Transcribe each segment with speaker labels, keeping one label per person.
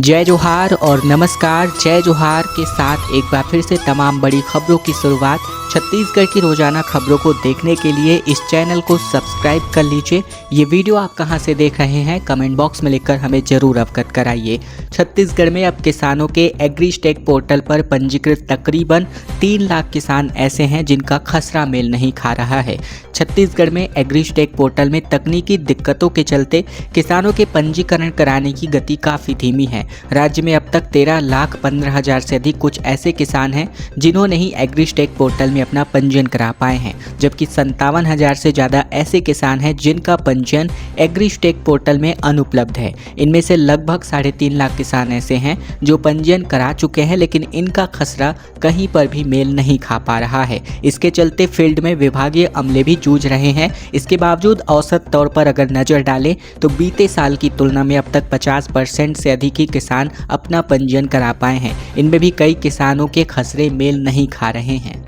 Speaker 1: जय जोहार और नमस्कार। जय जोहार के साथ एक बार फिर से तमाम बड़ी खबरों की शुरुआत। छत्तीसगढ़ की रोजाना खबरों को देखने के लिए इस चैनल को सब्सक्राइब कर लीजिए। ये वीडियो आप कहां से देख रहे हैं कमेंट बॉक्स में लिखकर हमें जरूर अवगत कराइए। छत्तीसगढ़ में अब किसानों के एग्रीस्टेक पोर्टल पर पंजीकृत तकरीबन 3 लाख किसान ऐसे हैं जिनका खसरा मेल नहीं खा रहा है। छत्तीसगढ़ में एग्रीस्टेक पोर्टल में तकनीकी दिक्कतों के चलते किसानों के पंजीकरण कराने की गति काफ़ी धीमी है। राज्य में अब तक 13,15,000 से अधिक कुछ ऐसे किसान हैं जिन्होंने ही एग्रीस्टेक पोर्टल में अपना पंजीयन करा पाए हैं, जबकि 57,000 से ज़्यादा ऐसे किसान हैं जिनका पंजीयन एग्रीस्टेक पोर्टल में अनुपलब्ध है। इनमें से लगभग 3.5 लाख किसान ऐसे हैं जो पंजीयन करा चुके हैं, लेकिन इनका खसरा कहीं पर भी मेल नहीं खा पा रहा है। इसके चलते फील्ड में विभागीय अमले भी जूझ रहे हैं। इसके बावजूद औसत तौर पर अगर नज़र डालें तो बीते साल की तुलना में अब तक 50% से अधिक ही किसान अपना पंजीयन करा पाए हैं। इनमें भी कई किसानों के खसरे मेल नहीं खा रहे हैं।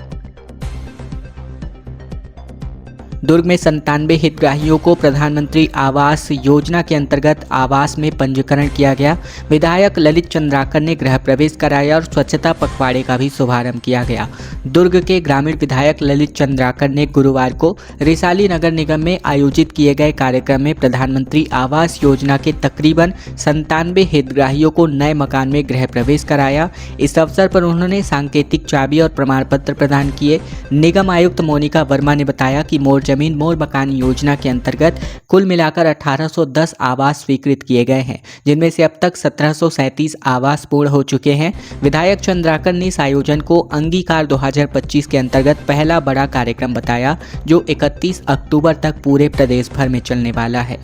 Speaker 1: दुर्ग में 97 हितग्राहियों को प्रधानमंत्री आवास योजना के अंतर्गत आवास में पंजीकरण किया गया। विधायक ललित चंद्राकर ने गृह प्रवेश कराया और स्वच्छता पखवाड़े का भी शुभारंभ किया गया। दुर्ग के ग्रामीण विधायक ललित चंद्राकर ने गुरुवार को रिसाली नगर निगम में आयोजित किए गए कार्यक्रम में प्रधानमंत्री आवास योजना के तकरीबन 97 हितग्राहियों को नए मकान में गृह प्रवेश कराया। इस अवसर पर उन्होंने सांकेतिक चाबी और प्रमाण पत्र प्रदान किए। निगम आयुक्त मोनिका वर्मा ने बताया कि मोर जमीन मोर मकान योजना के अंतर्गत कुल मिलाकर 1810 आवास स्वीकृत किए गए हैं, जिनमें से अब तक 1737 आवास पूर्ण हो चुके हैं। विधायक चंद्राकर ने इस आयोजन को अंगीकार 2025 के अंतर्गत पहला बड़ा कार्यक्रम बताया, जो 31 अक्टूबर तक पूरे प्रदेश भर में चलने वाला है।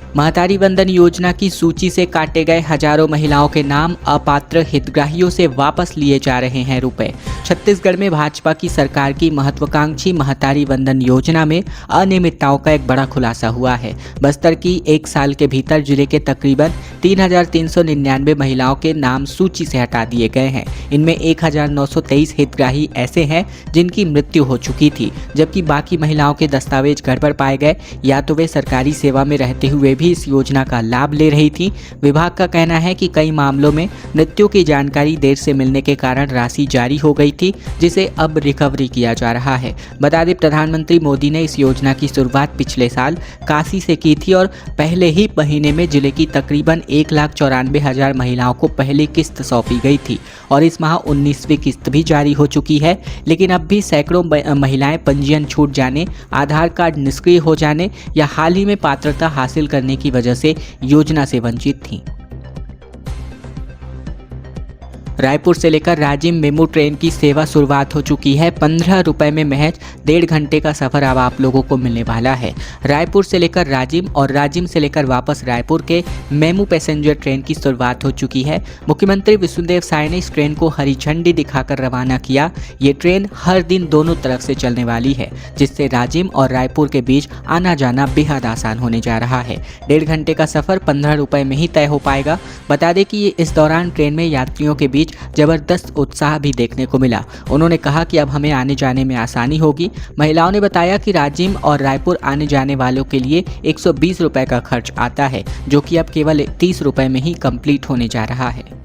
Speaker 1: महतारी वंदन योजना की सूची से काटे गए हजारों महिलाओं के नाम अपात्र हितग्राहियों से वापस लिए जा रहे हैं रुपए। छत्तीसगढ़ में भाजपा की सरकार की महत्वाकांक्षी महतारी वंदन योजना में अनियमितताओं का एक बड़ा खुलासा हुआ है। बस्तर की 1 साल के भीतर जिले के तकरीबन 3,399 महिलाओं के नाम सूची से हटा दिए गए हैं। इनमें 1,923 हितग्राही ऐसे हैं जिनकी मृत्यु हो चुकी थी, जबकि बाकी महिलाओं के दस्तावेज गड़बड़ पाए गए, या तो वे सरकारी सेवा में रहते हुए भी इस योजना का लाभ ले रही थी। विभाग का कहना है कि कई मामलों में मृत्यु की जानकारी देर से मिलने के कारण राशि जारी हो गई थी, जिसे अब रिकवरी किया जा रहा है। बता दें, प्रधानमंत्री मोदी ने इस योजना की शुरुआत पिछले साल काशी से की थी और पहले ही महीने में जिले की तकरीबन 1,94,000 महिलाओं को पहली किस्त सौंपी गई थी और इस माह 19वीं किस्त भी जारी हो चुकी है। लेकिन अब भी सैकड़ों महिलाएं पंजीयन छूट जाने, आधार कार्ड निष्क्रिय हो जाने या हाल ही में पात्रता हासिल करने की वजह से योजना से वंचित थीं। रायपुर से लेकर राजिम मेमू ट्रेन की सेवा शुरुआत हो चुकी है। 15 रुपए में महज 1.5 घंटे का सफर अब आप लोगों को मिलने वाला है। रायपुर से लेकर राजिम और राजिम से लेकर वापस रायपुर के मेमू पैसेंजर ट्रेन की शुरुआत हो चुकी है। मुख्यमंत्री विष्णुदेव साय ने इस ट्रेन को हरी झंडी दिखाकर रवाना किया। ये ट्रेन हर दिन दोनों तरफ से चलने वाली है, जिससे राजिम और रायपुर के बीच आना जाना बेहद आसान होने जा रहा है। 1.5 घंटे का सफर 15 रुपए में ही तय हो पाएगा। बता दें कि इस दौरान ट्रेन में यात्रियों के बीच जबरदस्त उत्साह भी देखने को मिला। उन्होंने कहा कि अब हमें आने जाने में आसानी होगी। महिलाओं ने बताया कि राजिम और रायपुर आने जाने वालों के लिए 120 रुपए का खर्च आता है, जो कि अब केवल 30 रुपए में ही कंप्लीट होने जा रहा है।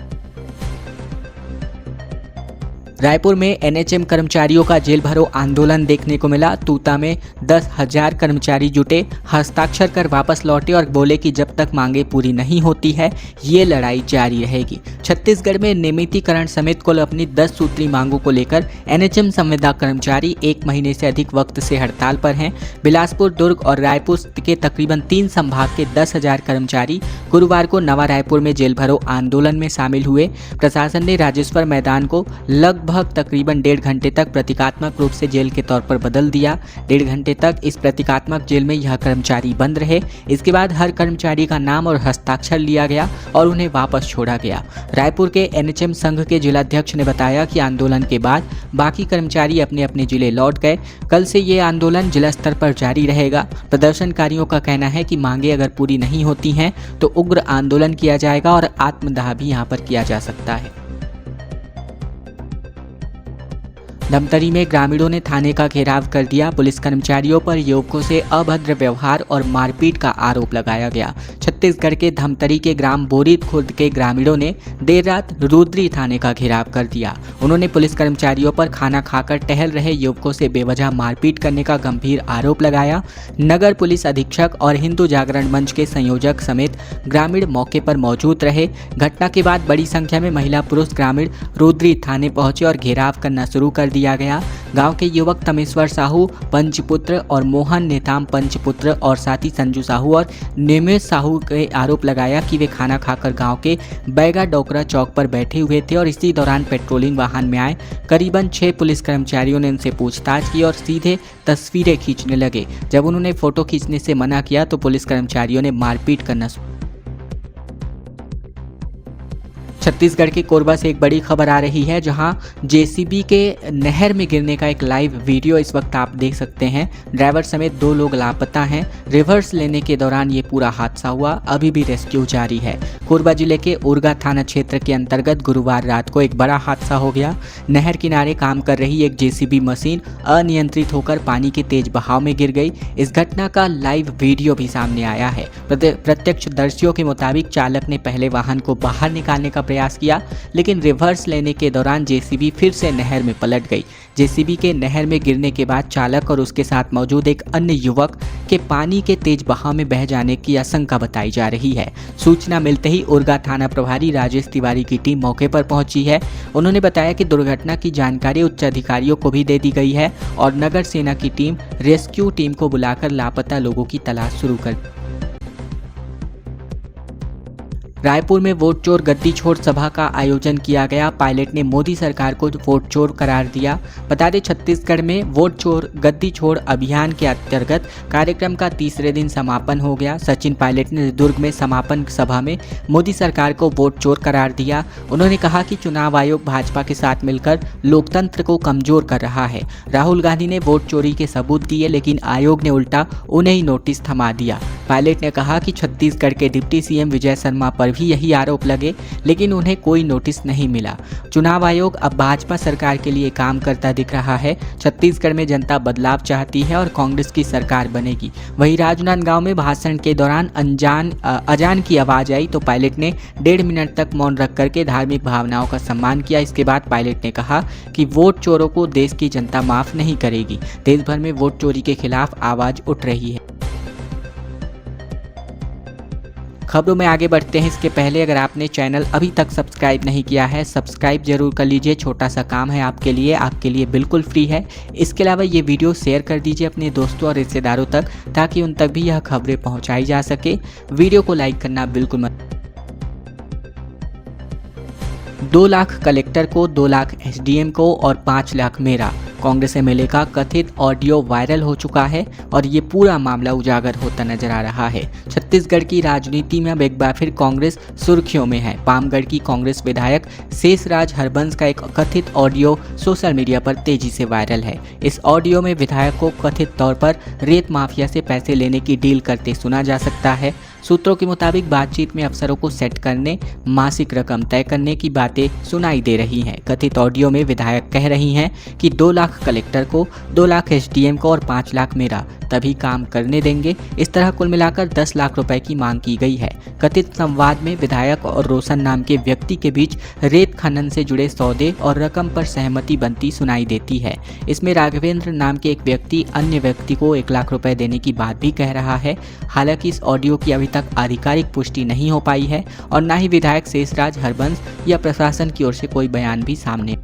Speaker 1: रायपुर में एनएचएम कर्मचारियों का जेल भरो आंदोलन देखने को मिला। तूता में 10,000 कर्मचारी जुटे, हस्ताक्षर कर वापस लौटे और बोले कि जब तक मांगे पूरी नहीं होती है ये लड़ाई जारी रहेगी। छत्तीसगढ़ में नियमितीकरण समेत कुल अपनी 10 सूत्री मांगों को लेकर एनएचएम संविदा कर्मचारी 1 महीने से अधिक वक्त से हड़ताल पर हैं। बिलासपुर, दुर्ग और रायपुर के तकरीबन 3 संभाग के 10,000 कर्मचारी गुरुवार को नवा रायपुर में जेल भरो आंदोलन में शामिल हुए। प्रशासन ने राजेश्वर मैदान को लगभग तकरीबन 1.5 घंटे तक प्रतीकात्मक रूप से जेल के तौर पर बदल दिया। 1.5 घंटे तक इस प्रतीकात्मक जेल में यह कर्मचारी बंद रहे। इसके बाद हर कर्मचारी का नाम और हस्ताक्षर लिया गया और उन्हें वापस छोड़ा गया। रायपुर के एनएचएम संघ के जिलाध्यक्ष ने बताया कि आंदोलन के बाद बाकी कर्मचारी अपने अपने जिले लौट गए। कल से ये आंदोलन जिला स्तर पर जारी रहेगा। प्रदर्शनकारियों का कहना है कि मांगे अगर पूरी नहीं होती हैं तो उग्र आंदोलन किया जाएगा और आत्मदाह भी यहाँ पर किया जा सकता है। धमतरी में ग्रामीणों ने थाने का घेराव कर दिया। पुलिस कर्मचारियों पर युवकों से अभद्र व्यवहार और मारपीट का आरोप लगाया गया। छत्तीसगढ़ के धमतरी के ग्राम बोरीद खुर्द के ग्रामीणों ने देर रात रुद्री थाने का घेराव कर दिया। उन्होंने पुलिस कर्मचारियों पर खाना खाकर टहल रहे युवकों से बेवजह मारपीट करने का गंभीर आरोप लगाया। नगर पुलिस अधीक्षक और हिंदू जागरण मंच के संयोजक समेत ग्रामीण मौके पर मौजूद रहे। घटना के बाद बड़ी संख्या में महिला पुरुष ग्रामीण रुद्री थाने पहुंचे और घेराव करना शुरू कर दिया गया। गांव के युवक तमेश्वर साहू पंचपुत्र और मोहन नेताम पंचपुत्र और साथी संजू साहू और निमेश साहू के आरोप लगाया कि वे खाना खाकर गांव के बैगा डोकरा चौक पर बैठे हुए थे और इसी दौरान पेट्रोलिंग वाहन में आए करीबन 6 पुलिस कर्मचारियों ने उनसे पूछताछ की और सीधे तस्वीरें खींचने लगे। जब उन्होंने फोटो खींचने से मना किया तो पुलिस कर्मचारियों ने मारपीट करना। छत्तीसगढ़ के कोरबा से एक बड़ी खबर आ रही है, जहां जेसीबी के नहर में गिरने का एक लाइव वीडियो इस वक्त आप देख सकते हैं। ड्राइवर समेत 2 लोग लापता हैं। रिवर्स लेने के दौरान ये पूरा हादसा हुआ। अभी भी रेस्क्यू जारी है। कोरबा जिले के उरगा थाना क्षेत्र के अंतर्गत गुरुवार रात को एक बड़ा हादसा हो गया। नहर किनारे काम कर रही एक जेसीबी मशीन अनियंत्रित होकर पानी के तेज बहाव में गिर गई। इस घटना का लाइव वीडियो भी सामने आया है। प्रत्यक्षदर्शियों के मुताबिक चालक ने पहले वाहन को बाहर निकालने का प्रयास किया, लेकिन रिवर्स लेने के दौरान जेसीबी फिर से नहर में पलट गई। जेसीबी के नहर में गिरने के बाद चालक और उसके साथ मौजूद एक अन्य युवक के पानी के तेज बहाव में बह जाने की आशंका बताई जा रही है। सूचना मिलते ही उरगा थाना प्रभारी राजेश तिवारी की टीम मौके पर पहुंची है। उन्होंने बताया कि दुर्घटना की जानकारी उच्च अधिकारियों को भी दे दी गई है और नगर सेना की टीम रेस्क्यू टीम को बुलाकर लापता लोगों की तलाश शुरू कर। रायपुर में वोट चोर गद्दी छोड़ सभा का आयोजन किया गया। पायलट ने मोदी सरकार को वोट चोर करार दिया। बता दें, छत्तीसगढ़ में वोट चोर गद्दी छोड़ अभियान के अंतर्गत कार्यक्रम का तीसरे दिन समापन हो गया। सचिन पायलट ने दुर्ग में समापन सभा में मोदी सरकार को वोट चोर करार दिया। उन्होंने कहा कि चुनाव आयोग भाजपा के साथ मिलकर लोकतंत्र को कमजोर कर रहा है। राहुल गांधी ने वोट चोरी के सबूत दिए, लेकिन आयोग ने उल्टा उन्हें ही नोटिस थमा दिया। पायलट ने कहा कि छत्तीसगढ़ के डिप्टी सीएम विजय शर्मा पर भी यही आरोप लगे, लेकिन उन्हें कोई नोटिस नहीं मिला। चुनाव आयोग अब भाजपा सरकार के लिए काम करता दिख रहा है। छत्तीसगढ़ में जनता बदलाव चाहती है और कांग्रेस की सरकार बनेगी। वहीं राजनांदगांव में भाषण के दौरान अजान की आवाज आई तो पायलट ने 1.5 मिनट तक मौन रख करके धार्मिक भावनाओं का सम्मान किया। इसके बाद पायलट ने कहा कि वोट चोरों को देश की जनता माफ नहीं करेगी। देश भर में वोट चोरी के खिलाफ आवाज उठ रही है। खबरों में आगे बढ़ते हैं, इसके पहले अगर आपने चैनल अभी तक सब्सक्राइब नहीं किया है, सब्सक्राइब जरूर कर लीजिए। छोटा सा काम है आपके लिए बिल्कुल फ्री है। इसके अलावा ये वीडियो शेयर कर दीजिए अपने दोस्तों और रिश्तेदारों तक, ताकि उन तक भी यह खबरें पहुंचाई जा सके। वीडियो को लाइक करना बिल्कुल मत। 2 लाख कलेक्टर को, 2 लाख एसडीएम को और 5 लाख मेरा। कांग्रेस एमएलए का कथित ऑडियो वायरल हो चुका है और ये पूरा मामला उजागर होता नजर आ रहा है। छत्तीसगढ़ की राजनीति में अब एक बार फिर कांग्रेस सुर्खियों में है। पामगढ़ की कांग्रेस विधायक शेषराज हरबंस का एक कथित ऑडियो सोशल मीडिया पर तेजी से वायरल है। इस ऑडियो में विधायक को कथित तौर पर रेत माफिया से पैसे लेने की डील करते सुना जा सकता है। सूत्रों के मुताबिक बातचीत में अफसरों को सेट करने, मासिक रकम तय करने की बातें सुनाई दे रही हैं। कथित ऑडियो में विधायक कह रही हैं कि 2 लाख कलेक्टर को, 2 लाख एसडीएम को और 5 लाख मेरा, तभी काम करने देंगे। इस तरह कुल मिलाकर 10 लाख रुपए की मांग की गई है। कथित संवाद में विधायक और रोशन नाम के व्यक्ति के बीच रेत खनन से जुड़े सौदे और रकम पर सहमति बनती सुनाई देती है। इसमें राघवेंद्र नाम के एक व्यक्ति अन्य व्यक्ति को 1 लाख रुपए देने की बात भी कह रहा है। हालांकि इस ऑडियो की अभी तक आधिकारिक पुष्टि नहीं हो पाई है और न ही विधायक शेषराज हरबंस या प्रशासन की ओर से कोई बयान भी सामने।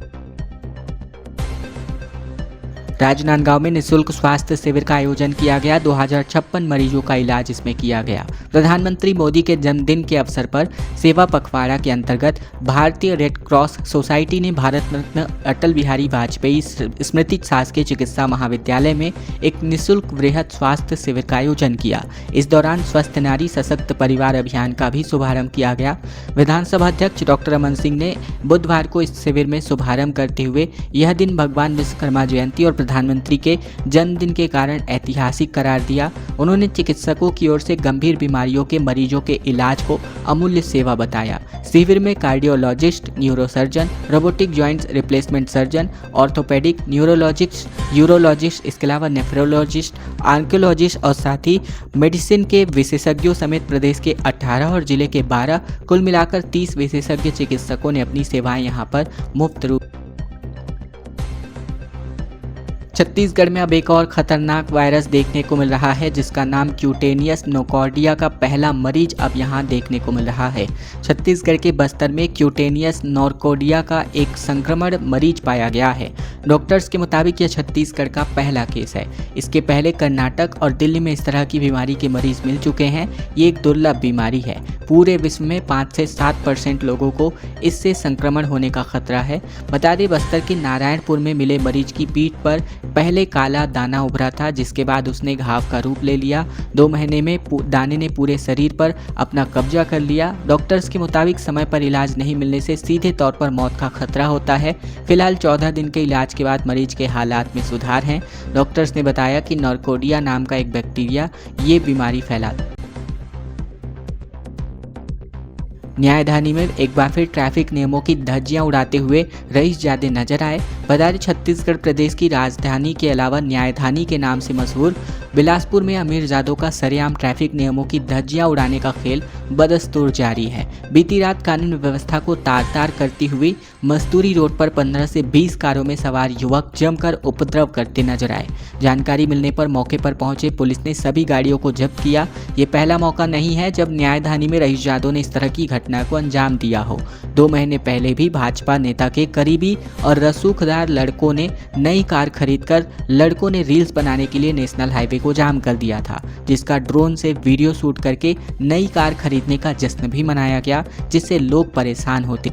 Speaker 1: राजनांदगांव में निःशुल्क स्वास्थ्य शिविर का आयोजन किया गया। 2056 मरीजों का इलाज इसमें किया गया। प्रधानमंत्री मोदी के जन्मदिन के अवसर पर सेवा पखवाड़ा के अंतर्गत भारतीय रेड क्रॉस सोसाइटी ने भारत रत्न अटल बिहारी वाजपेयी स्मृति शासकीय चिकित्सा महाविद्यालय में एक निःशुल्क वृहद स्वास्थ्य शिविर का आयोजन किया। इस दौरान स्वस्थ नारी सशक्त परिवार अभियान का भी शुभारंभ किया गया। विधानसभा अध्यक्ष डॉक्टर रमन सिंह ने बुधवार को इस शिविर में शुभारंभ करते हुए यह दिन भगवान विश्वकर्मा जयंती और प्रधानमंत्री के जन्मदिन के कारण ऐतिहासिक करार दिया। उन्होंने चिकित्सकों की ओर से गंभीर बीमारियों के मरीजों के इलाज को अमूल्य सेवा बताया। शिविर में cardiologist, neurosurgeon, robotic joints replacement surgeon, orthopaedic, neurologist, urologist, इसके अलावा नेफ्रोलॉजिस्ट, आर्कियोलॉजिस्ट और साथ ही मेडिसिन के विशेषज्ञों समेत प्रदेश के 18 और जिले के 12 कुल मिलाकर 30 विशेषज्ञ चिकित्सकों ने अपनी सेवाएं यहां पर मुफ्त रूप। छत्तीसगढ़ में अब एक और खतरनाक वायरस देखने को मिल रहा है जिसका नाम क्यूटेनियस नोकॉर्डिया का पहला मरीज अब यहां देखने को मिल रहा है। छत्तीसगढ़ के बस्तर में क्यूटेनियस नोकॉर्डिया का एक संक्रमण मरीज पाया गया है। डॉक्टर्स के मुताबिक यह छत्तीसगढ़ का पहला केस है। इसके पहले कर्नाटक और दिल्ली में इस तरह की बीमारी के मरीज मिल चुके हैं। ये एक दुर्लभ बीमारी है। पूरे विश्व में 5 से 7% लोगों को इससे संक्रमण होने का खतरा है। बता दें, बस्तर के नारायणपुर में मिले मरीज की पीठ पर पहले काला दाना उभरा था, जिसके बाद उसने घाव का रूप ले लिया। 2 महीने में दाने ने पूरे शरीर पर अपना कब्जा कर लिया। डॉक्टर्स के मुताबिक समय पर इलाज नहीं मिलने से सीधे तौर पर मौत का खतरा होता है। फिलहाल 14 दिन के इलाज के बाद मरीज के हालात में सुधार है। डॉक्टर्स ने बताया कि नोकॉर्डिया नाम का एक बैक्टीरिया ये बीमारी फैलाता है। न्यायधानी में एक बार फिर ट्रैफिक नियमों की धज्जियां उड़ाते हुए रईसजादे नजर आए। बता दें, छत्तीसगढ़ प्रदेश की राजधानी के अलावा न्यायधानी के नाम से मशहूर बिलासपुर में अमीरजादों का सरेआम ट्रैफिक नियमों की धज्जियां उड़ाने का खेल बदस्तूर जारी है। बीती रात कानून व्यवस्था को तार-तार करती हुई मस्तूरी रोड पर 15 से 20 कारों में सवार युवक जमकर उपद्रव करते नजर आए। जानकारी मिलने पर मौके पर पहुंचे पुलिस ने सभी गाड़ियों को जब्त किया। ये पहला मौका नहीं है जब न्यायधानी में रईसजादों ने इस तरह की घटना को अंजाम दिया हो। 2 महीने पहले भी भाजपा नेता के करीबी और रसूखदार लड़कों ने नई कार खरीदकर लड़कों ने रील्स बनाने के लिए नेशनल हाईवे को जाम कर दिया था, जिसका ड्रोन से वीडियो शूट करके नई कार खरीदने का जश्न भी मनाया गया, जिससे लोग परेशान होते।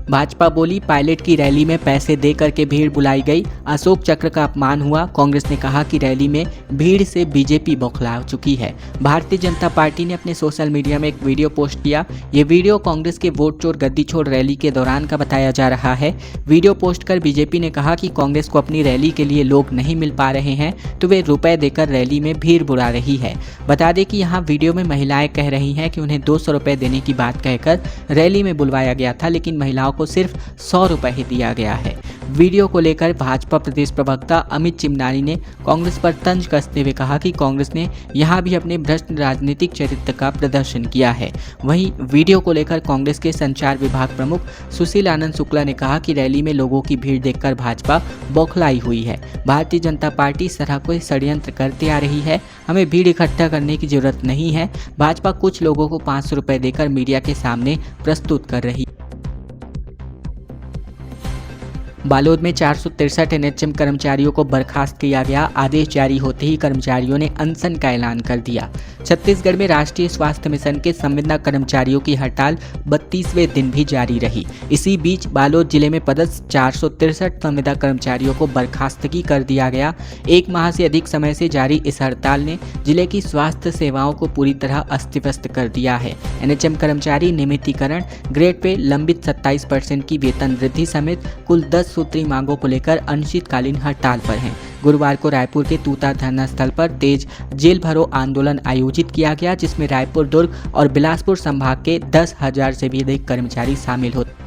Speaker 1: भाजपा बोली, पायलट की रैली में पैसे दे करके भीड़ बुलाई गई, अशोक चक्र का अपमान हुआ। कांग्रेस ने कहा कि रैली में भीड़ से बीजेपी बौखला चुकी है। भारतीय जनता पार्टी ने अपने सोशल मीडिया में एक वीडियो पोस्ट किया। ये वीडियो कांग्रेस के वोट चोर गद्दी छोड़ रैली के दौरान का बताया जा रहा है। वीडियो पोस्ट कर बीजेपी ने कहा कि कांग्रेस को अपनी रैली के लिए लोग नहीं मिल पा रहे हैं तो वे रुपए देकर रैली में भीड़ बुला रही है। बता दें कि यहाँ वीडियो में महिलाएं कह रही हैं कि उन्हें 200 रुपए देने की बात कहकर रैली में बुलवाया गया था, लेकिन महिलाओं को सिर्फ 100 रुपए ही दिया गया है। वीडियो को लेकर भाजपा प्रदेश प्रवक्ता अमित चिमनानी ने कांग्रेस पर तंज कसते हुए कहा कि कांग्रेस ने यहां भी अपने भ्रष्ट राजनीतिक चरित्र का प्रदर्शन किया है। वहीं वीडियो को लेकर कांग्रेस के संचार विभाग प्रमुख सुशील आनंद शुक्ला ने कहा कि रैली में लोगों की भीड़ देखकर भाजपा बौखलाई हुई है। भारतीय जनता पार्टी इस तरह कोई षड्यंत्र करते आ रही है। हमें भीड़ इकट्ठा करने की जरूरत नहीं है। भाजपा कुछ लोगों को 500 रुपए देकर मीडिया के सामने प्रस्तुत कर रही है। बालोद में 463 एनएचएम कर्मचारियों को बर्खास्त किया गया। आदेश जारी होते ही कर्मचारियों ने अनशन का ऐलान कर दिया। छत्तीसगढ़ में राष्ट्रीय स्वास्थ्य मिशन के संविदा कर्मचारियों की हड़ताल 32वें दिन भी जारी रही। इसी बीच बालोद जिले में पदस्थ 463 संविदा कर्मचारियों को बर्खास्तगी कर दिया गया। 1 माह से अधिक समय से जारी इस हड़ताल ने जिले की स्वास्थ्य सेवाओं को पूरी तरह अस्त व्यस्त कर दिया है। एनएचएम कर्मचारी नियमितीकरण, ग्रेड पे लंबित 27% की वेतन वृद्धि समेत कुल 10 सूत्री मांगों को लेकर अनिश्चितकालीन हड़ताल पर हैं। गुरुवार को रायपुर के तूता धरना स्थल पर तेज जेल भरो आंदोलन आयोजित किया गया, जिसमें रायपुर, दुर्ग और बिलासपुर संभाग के 10,000 से भी अधिक कर्मचारी शामिल होते।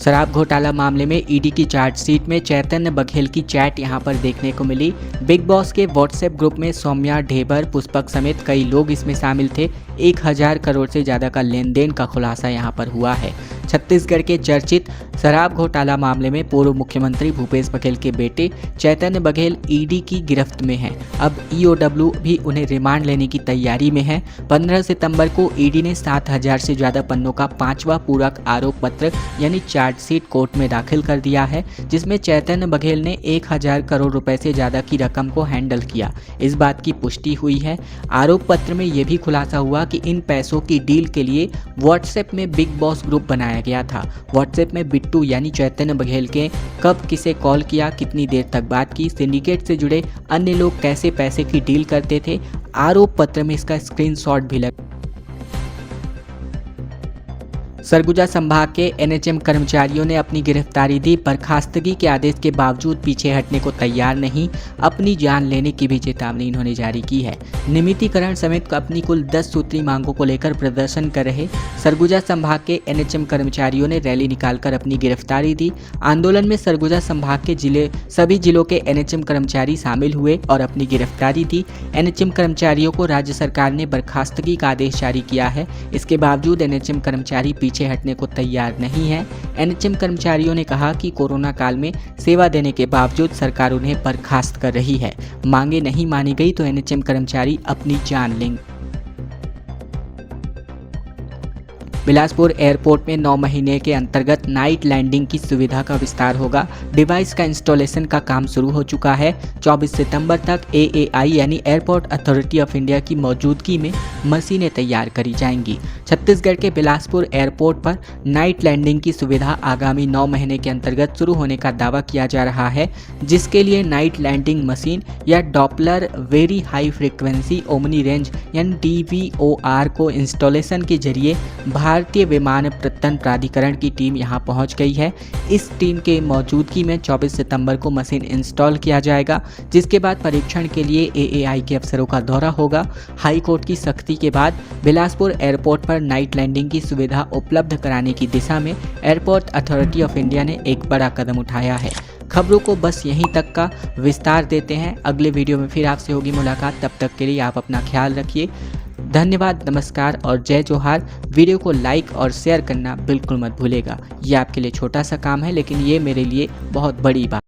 Speaker 1: शराब घोटाला मामले में ईडी की चार्जशीट में चैतन्य बघेल की चैट यहां पर देखने को मिली। बिग बॉस के व्हाट्सएप ग्रुप में सौम्या, ढेबर, पुष्पक समेत कई लोग इसमें शामिल थे। 1000 करोड़ से ज़्यादा का लेन देन का खुलासा यहां पर हुआ है। छत्तीसगढ़ के चर्चित शराब घोटाला मामले में पूर्व मुख्यमंत्री भूपेश बघेल के बेटे चैतन्य बघेल ईडी की गिरफ्त में हैं। अब ईओडब्ल्यू भी उन्हें रिमांड लेने की तैयारी में है। 15 सितंबर को ईडी ने 7000 से ज़्यादा पन्नों का 5वां पूरक आरोप पत्र यानी चार्जशीट कोर्ट में दाखिल कर दिया है, जिसमें चैतन्य बघेल ने 1000 करोड़ रुपए से ज़्यादा की रकम को हैंडल किया। इस बात की पुष्टि हुई है। आरोप पत्र में यह भी खुलासा हुआ कि इन पैसों की डील के लिए व्हाट्सएप में बिग बॉस ग्रुप बनाया गया था। व्हाट्सएप में बिट्टू यानी चैतन्य बघेल के कब किसे कॉल किया, कितनी देर तक बात की, सिंडिकेट से जुड़े अन्य लोग कैसे पैसे की डील करते थे, आरोप पत्र में इसका स्क्रीनशॉट भी लगा। सरगुजा संभाग के एनएचएम कर्मचारियों ने अपनी गिरफ्तारी दी। बर्खास्तगी के आदेश के बावजूद पीछे हटने को तैयार नहीं, अपनी जान लेने की भी चेतावनी इन्होंने जारी की है। नियमितीकरण समेत अपनी कुल 10 सूत्री मांगों को लेकर प्रदर्शन कर रहे सरगुजा संभाग के एनएचएम कर्मचारियों ने रैली निकालकर अपनी गिरफ्तारी दी। आंदोलन में सरगुजा संभाग के सभी जिलों के एनएचएम कर्मचारी शामिल हुए और अपनी गिरफ्तारी दी। एनएचएम कर्मचारियों को राज्य सरकार ने बर्खास्तगी का आदेश जारी किया है। इसके बावजूद एनएचएम कर्मचारी पीछे हटने को तैयार नहीं है। एनएचएम कर्मचारियों ने कहा कि कोरोना काल में सेवा देने के बावजूद सरकार उन्हें बर्खास्त कर रही है। मांगे नहीं मानी गई तो एनएचएम कर्मचारी अपनी जान लेंगे। बिलासपुर एयरपोर्ट में 9 महीने के अंतर्गत नाइट लैंडिंग की सुविधा का विस्तार होगा। डिवाइस का इंस्टॉलेशन का काम शुरू हो चुका है। 24 सितंबर तक AAI यानी एयरपोर्ट अथॉरिटी ऑफ इंडिया की मौजूदगी में मशीनें तैयार करी जाएंगी। छत्तीसगढ़ के बिलासपुर एयरपोर्ट पर नाइट लैंडिंग की सुविधा आगामी 9 महीने के अंतर्गत शुरू होने का दावा किया जा रहा है, जिसके लिए नाइट लैंडिंग मशीन या Doppler very high frequency omni range यानी DVOR को इंस्टॉलेशन के जरिए भारतीय विमानपत्तन प्राधिकरण की टीम यहां पहुंच गई है। इस टीम के मौजूदगी में 24 सितंबर को मशीन इंस्टॉल किया जाएगा, जिसके बाद परीक्षण के लिए AAI के अफसरों का दौरा होगा। हाई कोर्ट की सख्ती के बाद बिलासपुर एयरपोर्ट पर नाइट लैंडिंग की सुविधा उपलब्ध कराने की दिशा में एयरपोर्ट अथॉरिटी ऑफ इंडिया ने एक बड़ा कदम उठाया है। खबरों को बस यहीं तक का विस्तार देते हैं। अगले वीडियो में फिर आपसे होगी मुलाकात। तब तक के लिए आप अपना ख्याल रखिए। धन्यवाद, नमस्कार और जय जोहार। वीडियो को लाइक और शेयर करना बिल्कुल मत भूलेगा। ये आपके लिए छोटा सा काम है, लेकिन ये मेरे लिए बहुत बड़ी बात।